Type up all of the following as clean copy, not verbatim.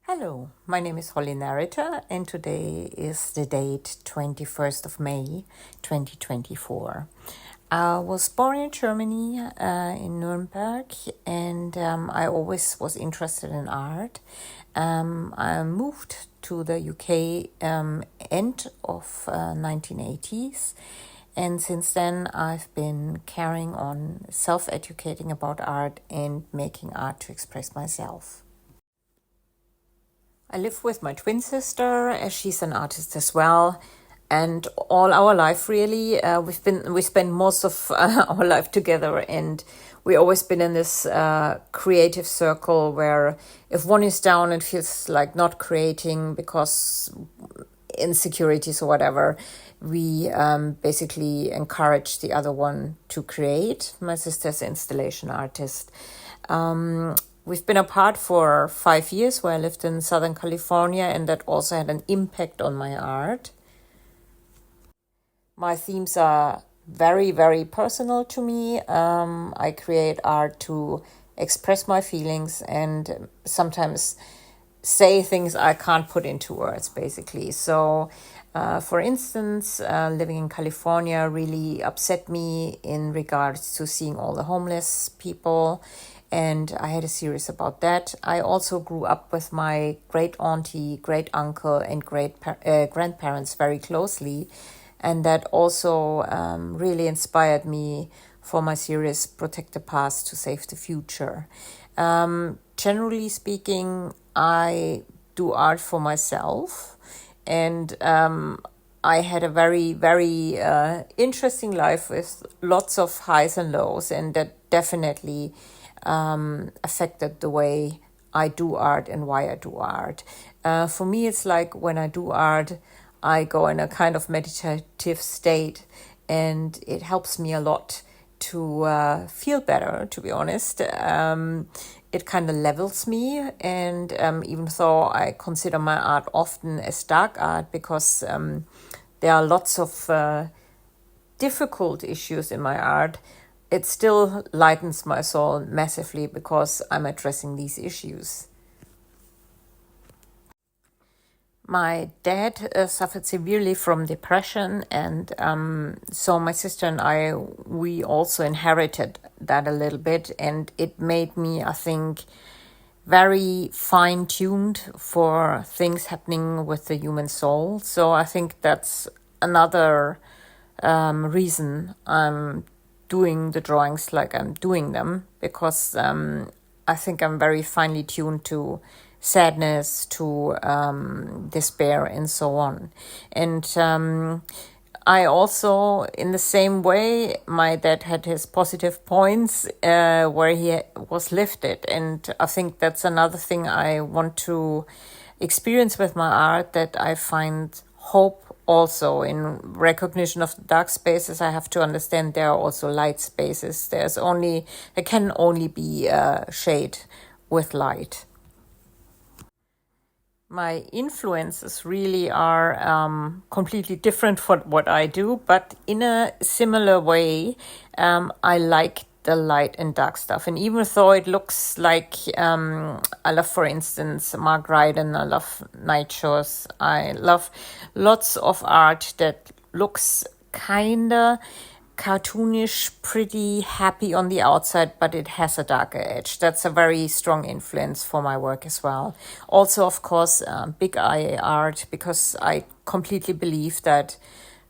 Hello, my name is Holly Nerreter, and today is the date 21st of May 2024. I was born in Germany, in Nuremberg, and I always was interested in art. I moved to the UK end of 1980s, and since then I've been carrying on self-educating about art and making art to express myself. I live with my twin sister, as she's an artist as well, and all our life really, we spend most of our life together, and we always been in this creative circle where if one is down and feels like not creating because insecurities or whatever, we basically encourage the other one to create. My sister's an installation artist. We've been apart for 5 years where I lived in Southern California, and that also had an impact on my art. My themes are very, very personal to me. I create art to express my feelings and sometimes say things I can't put into words, basically. So, for instance, living in California really upset me in regards to seeing all the homeless people, and I had a series about that. I also grew up with my great auntie, great uncle, and grandparents very closely, and that also really inspired me for my series Protect the Past to Save the Future. Generally speaking, I do art for myself, and I had a very, very interesting life with lots of highs and lows, and that definitely affected the way I do art and why I do art. For me, it's like when I do art, I go in a kind of meditative state, and it helps me a lot to feel better, to be honest. It kind of levels me, and even though I consider my art often as dark art because there are lots of difficult issues in my art, it still lightens my soul massively because I'm addressing these issues. My dad suffered severely from depression, and so my sister and I, we also inherited that a little bit, and it made me, I think, very fine-tuned for things happening with the human soul. So I think that's another reason I'm doing the drawings like I'm doing them, because I think I'm very finely tuned to sadness, to despair, and so on. And I also, in the same way, my dad had his positive points where he was lifted. And I think that's another thing I want to experience with my art, that I find hope also in recognition of the dark spaces. I have to understand there are also light spaces. There can only be shade with light. My influences really are completely different from what I do, but in a similar way, I like the light and dark stuff. And even though it looks like, I love, for instance, Mark Ryden, I love night shows, I love lots of art that looks kinda cartoonish, pretty happy on the outside, but it has a darker edge. That's a very strong influence for my work as well. Also, of course, big eye art, because I completely believe that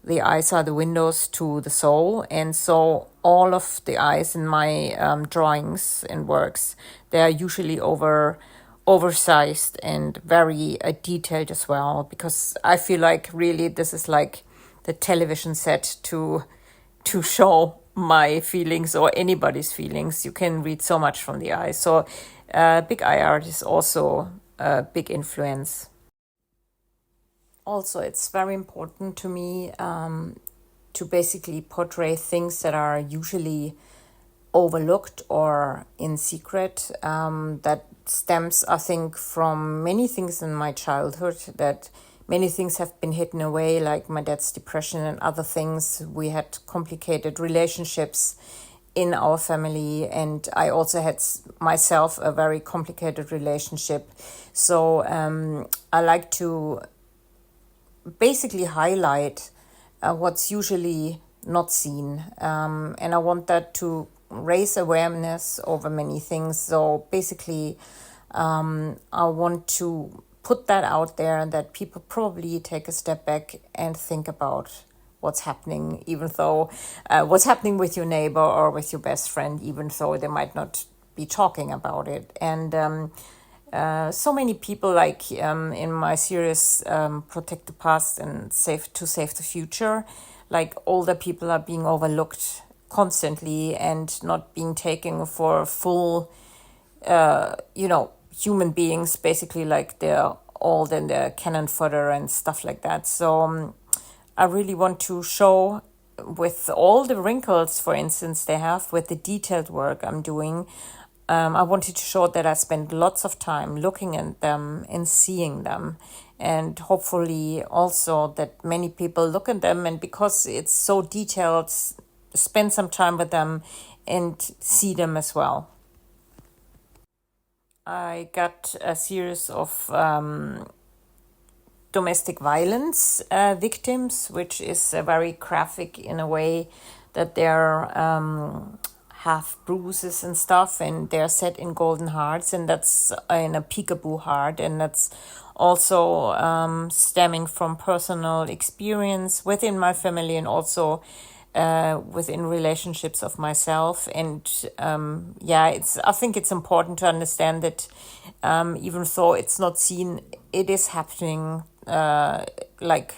the eyes are the windows to the soul, and so all of the eyes in my drawings and works, they are usually oversized and very detailed as well, because I feel like really this is like the television set to show my feelings or anybody's feelings. You can read so much from the eyes. So big eye art is also a big influence. Also, it's very important to me to basically portray things that are usually overlooked or in secret. That stems, I think, from many things in my childhood, that many things have been hidden away, like my dad's depression and other things. We had complicated relationships, in our family, and I also had myself a very complicated relationship. So I like to basically highlight what's usually not seen, and I want that to raise awareness over many things. So basically, I want to put that out there, and that people probably take a step back and think about what's happening, even though what's happening with your neighbor or with your best friend, even though they might not be talking about it. And so many people, like in my series Protect the Past and Save the Future, like older people are being overlooked constantly and not being taken for full, human beings, basically, like they're old and they're cannon fodder and stuff like that. So I really want to show, with all the wrinkles, for instance, they have, with the detailed work I'm doing, I wanted to show that I spend lots of time looking at them and seeing them. And hopefully also that many people look at them, and because it's so detailed, spend some time with them and see them as well. I got a series of domestic violence victims, which is very graphic in a way that they're have bruises and stuff, and they're set in golden hearts, and that's in a peekaboo heart, and that's also stemming from personal experience within my family, and also within relationships of myself. And I think it's important to understand that even though it's not seen, it is happening, like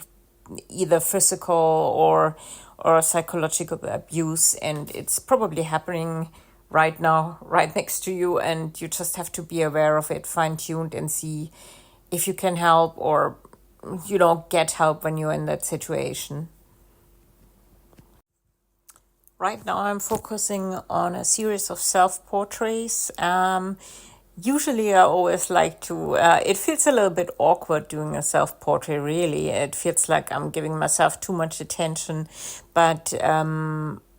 either physical or psychological abuse, and it's probably happening right now, right next to you, and you just have to be aware of it, fine-tuned, and see if you can help, or get help when you're in that situation. Right now I'm focusing on a series of self-portraits. Usually I always like to, it feels a little bit awkward doing a self-portrait, really. It feels like I'm giving myself too much attention, but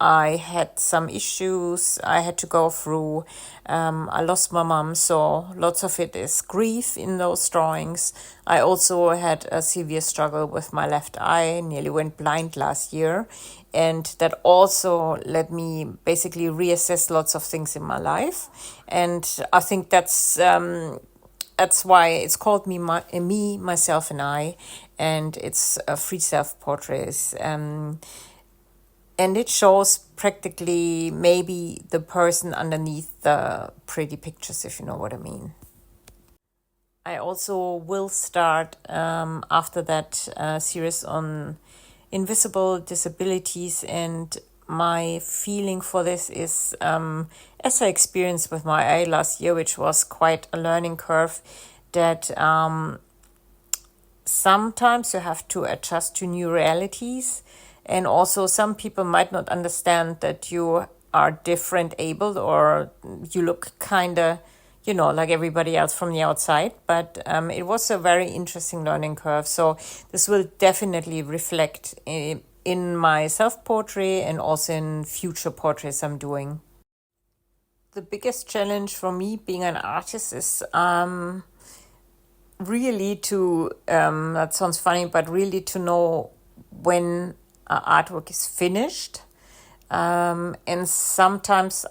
I had some issues I had to go through. I lost my mom, so lots of it is grief in those drawings. I also had a severe struggle with my left eye, nearly went blind last year. And that also led me basically reassess lots of things in my life. And I think that's why it's called Me, Myself, and I. And it's a free self-portraits. And it shows practically maybe the person underneath the pretty pictures, if you know what I mean. I also will start after that series on invisible disabilities, and my feeling for this is, as I experienced with my eye last year, which was quite a learning curve, that sometimes you have to adjust to new realities, and also some people might not understand that you are different abled, or you look kind of like everybody else from the outside. But it was a very interesting learning curve. So this will definitely reflect in my self-portrait and also in future portraits I'm doing. The biggest challenge for me being an artist is really to, that sounds funny, but really to know when artwork is finished. And sometimes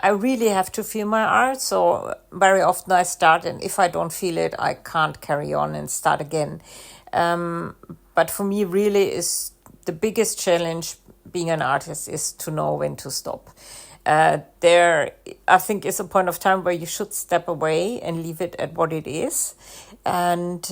I really have to feel my art. So very often I start, and if I don't feel it, I can't carry on and start again. But for me, really, is the biggest challenge being an artist is to know when to stop. There, I think, is a point of time where you should step away and leave it at what it is. And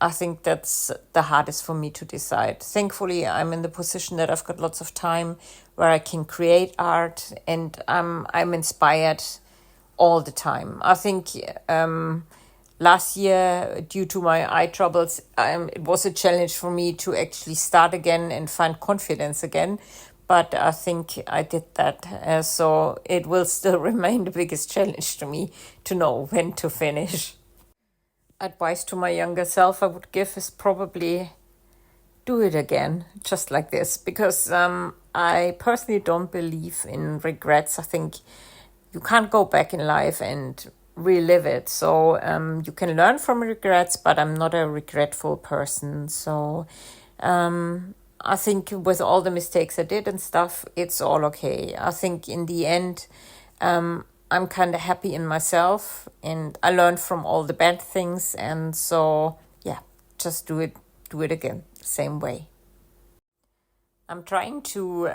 I think that's the hardest for me to decide. Thankfully, I'm in the position that I've got lots of time where I can create art, and I'm inspired all the time. I think last year, due to my eye troubles, it was a challenge for me to actually start again and find confidence again. But I think I did that. So it will still remain the biggest challenge to me to know when to finish. Advice to my younger self I would give is probably do it again, just like this, because I personally don't believe in regrets. I think you can't go back in life and relive it. So you can learn from regrets, but I'm not a regretful person. So I think with all the mistakes I did and stuff, it's all okay. I think in the end, I'm kind of happy in myself, and I learned from all the bad things. And so, yeah, just do it again, same way. I'm trying to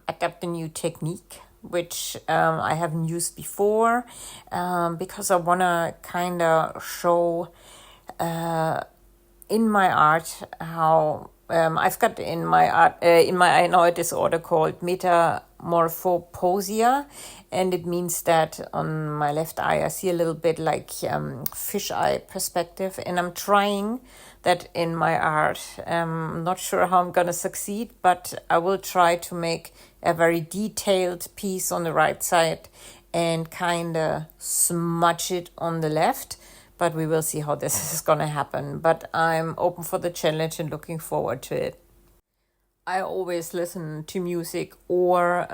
adapt a new technique, which I haven't used before, because I want to kind of show in my art how I've got in my art in my I know a disorder called metamorphoposia, and it means that on my left eye I see a little bit like fish eye perspective, and I'm trying that in my art. Not sure how I'm gonna succeed, but I will try to make a very detailed piece on the right side and kind of smudge it on the left, but we will see how this is going to happen. But I'm open for the challenge and looking forward to it. I always listen to music or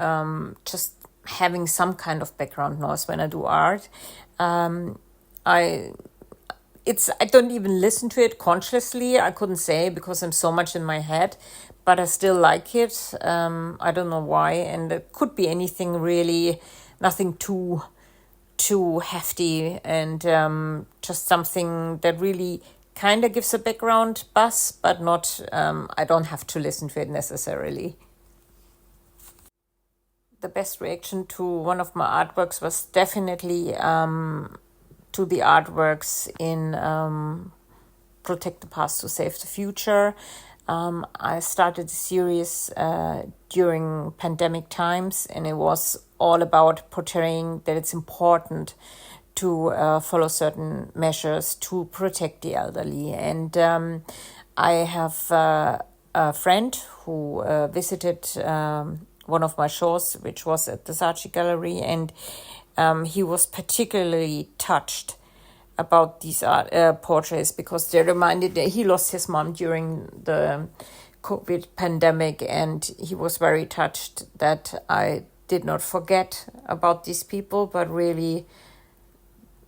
just having some kind of background noise when I do art. I I don't even listen to it consciously. I couldn't say because I'm so much in my head, but I still like it. I don't know why, and it could be anything really, nothing too hefty, and just something that really kind of gives a background buzz, but not. I don't have to listen to it necessarily. The best reaction to one of my artworks was definitely to the artworks in Protect the Past to Save the Future. I started the series during pandemic times, and it was all about portraying that it's important to follow certain measures to protect the elderly. And I have a friend who visited one of my shows, which was at the Saatchi Gallery, and he was particularly touched about these portraits because they reminded that he lost his mom during the COVID pandemic, and he was very touched that I did not forget about these people, but really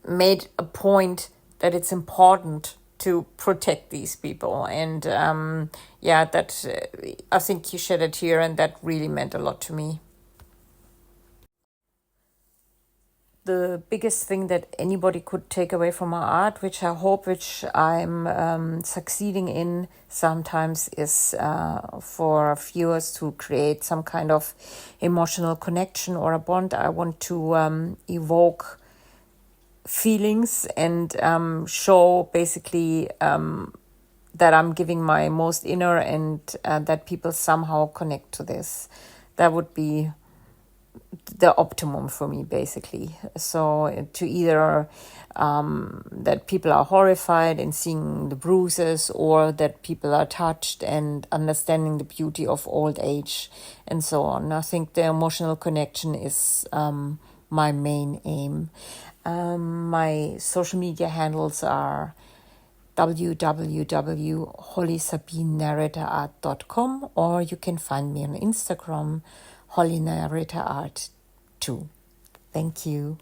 made a point that it's important to protect these people. And I think he shed a tear, and that really meant a lot to me. The biggest thing that anybody could take away from my art, which I'm succeeding in sometimes, is for viewers to create some kind of emotional connection or a bond. I want to evoke feelings and show basically that I'm giving my most inner, and that people somehow connect to this. That would be the optimum for me, basically. So to either that people are horrified in seeing the bruises, or that people are touched and understanding the beauty of old age, and so on. I think the emotional connection is my main aim. My social media handles are www.hollysabinenerreterart.com, or you can find me on Instagram, Holly Nerreter Art too. Thank you.